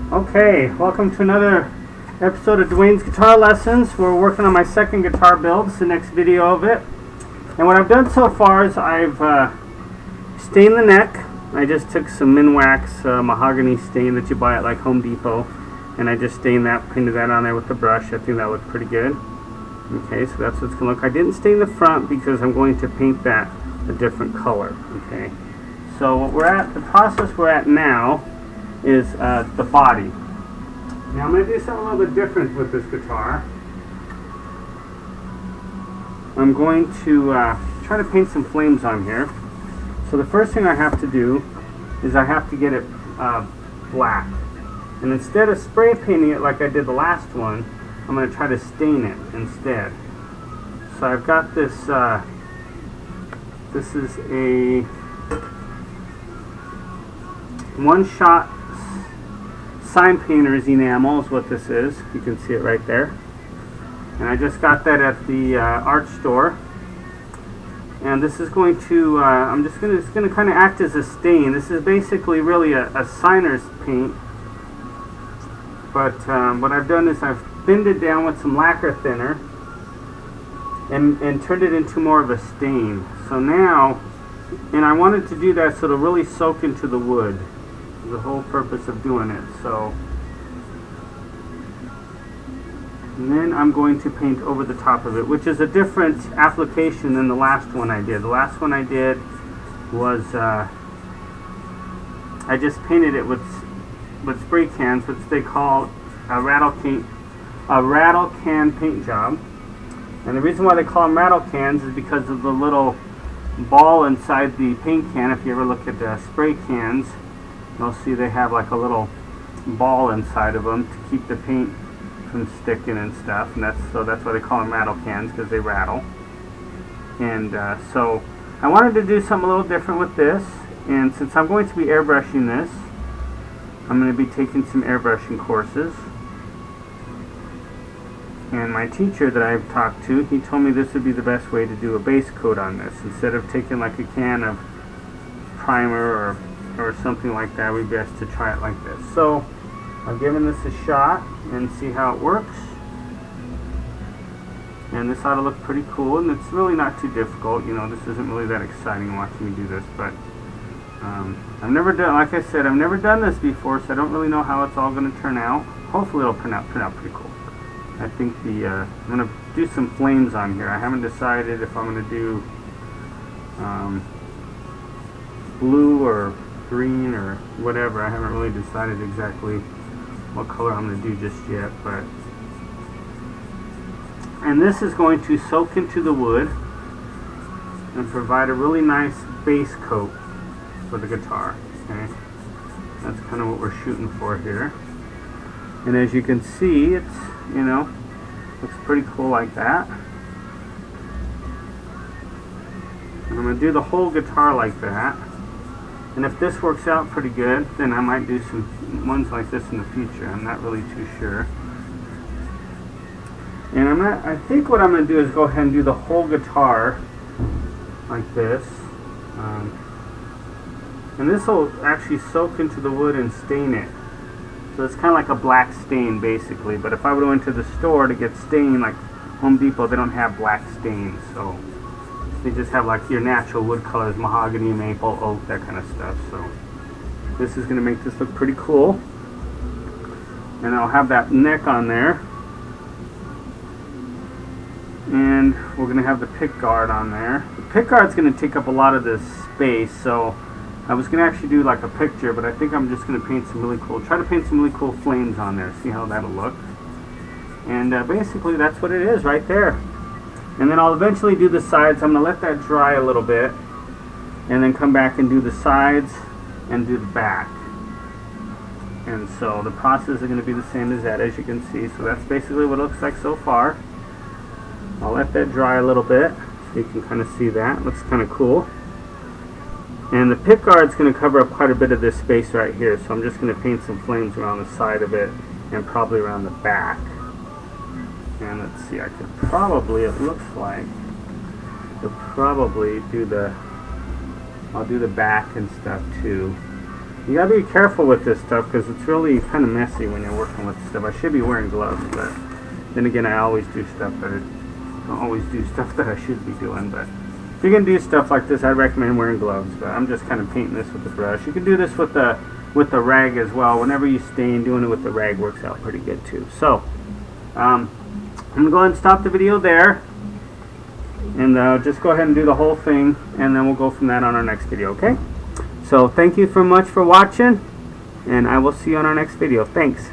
Okay, welcome to another episode of Dwayne's Guitar Lessons. We're working on my second guitar build. It's the next video of it. And what I've done so far is I've stained the neck. I just took some Minwax mahogany stain that you buy at like Home Depot, and I just stained that, painted that on there with the brush. I think that looked pretty good. Okay, so that's what it's going to look. I didn't stain the front because I'm going to paint that a different color. Okay, so what we're at, the process we're at now is the body. Now I'm going to do something a little bit different with this guitar. I'm going to try to paint some flames on here. So the first thing I have to do is I have to get it black. And instead of spray painting it like I did the last one, I'm going to try to stain it instead. So I've got this, this is a one-shot sign painter's enamel is what this is. You can see it right there. And I just got that at the art store. And this is going to, it's going to kind of act as a stain. This is basically really a signer's paint. But what I've done is I've thinned it down with some lacquer thinner and turned it into more of a stain. So now, and I wanted to do that so it'll really soak into the wood. The whole purpose of doing it. So, and then I'm going to paint over the top of it, which is a different application than the last one I did. The last one I did was I just painted it with spray cans, which they call a rattle can paint job. And the reason why they call them rattle cans is because of the little ball inside the paint can. If you ever look at spray cans, you'll see they have like a little ball inside of them to keep the paint from sticking and stuff, and that's why they call them rattle cans, because they rattle. And so I wanted to do something a little different with this, and since I'm going to be airbrushing this, I'm going to be taking some airbrushing courses. And my teacher that I've talked to, he told me this would be the best way to do a base coat on this. Instead of taking like a can of primer or something like that, we'd best to try it like this. So I've given this a shot and see how it works. And this ought to look pretty cool, and it's really not too difficult. You know, this isn't really that exciting watching me do this, but I've never done, like I said, I've never done this before, so I don't really know how it's all going to turn out. Hopefully it'll turn out pretty cool. I think I'm going to do some flames on here. I haven't decided if I'm going to do blue or green or whatever. I haven't really decided exactly what color I'm going to do just yet, but and this is going to soak into the wood and provide a really nice base coat for the guitar. Okay, that's kind of what we're shooting for here. And as you can see, it's, you know, looks pretty cool like that. And I'm going to do the whole guitar like that. And if this works out pretty good, then I might do some ones like this in the future. I'm not really too sure. And I think what I'm going to do is go ahead and do the whole guitar like this. And this will actually soak into the wood and stain it. So it's kind of like a black stain basically. But if I would have went to the store to get stain, like Home Depot, they don't have black stains. So they just have like your natural wood colors, mahogany, maple, oak, that kind of stuff. So this is going to make this look pretty cool. And I'll have that neck on there. And we're going to have the pick guard on there. The pick guard's going to take up a lot of this space, so I was going to actually do like a picture, but I think I'm just going to paint some really cool, try to paint some really cool flames on there, see how that'll look. And basically that's what it is right there. And then I'll eventually do the sides. I'm going to let that dry a little bit and then come back and do the sides and do the back. And so the process is going to be the same as that, as you can see. So that's basically what it looks like so far. I'll let that dry a little bit so you can kind of see that. It looks kind of cool. And the pick guard's going to cover up quite a bit of this space right here. So I'm just going to paint some flames around the side of it and probably around the back. And let's see, I could probably, it looks like, I could probably do the, I'll do the back and stuff too. You gotta be careful with this stuff because it's really kind of messy when you're working with stuff. I should be wearing gloves, but then again, I always do stuff that I don't always do stuff that I should be doing. But if you're gonna do stuff like this, I'd recommend wearing gloves. But I'm just kind of painting this with the brush. You can do this with the rag as well. Whenever you stain, doing it with the rag works out pretty good too. So I'm gonna go ahead and stop the video there, and just go ahead and do the whole thing, and then we'll go from that on our next video. Okay? So thank you so much for watching, and I will see you on our next video. Thanks.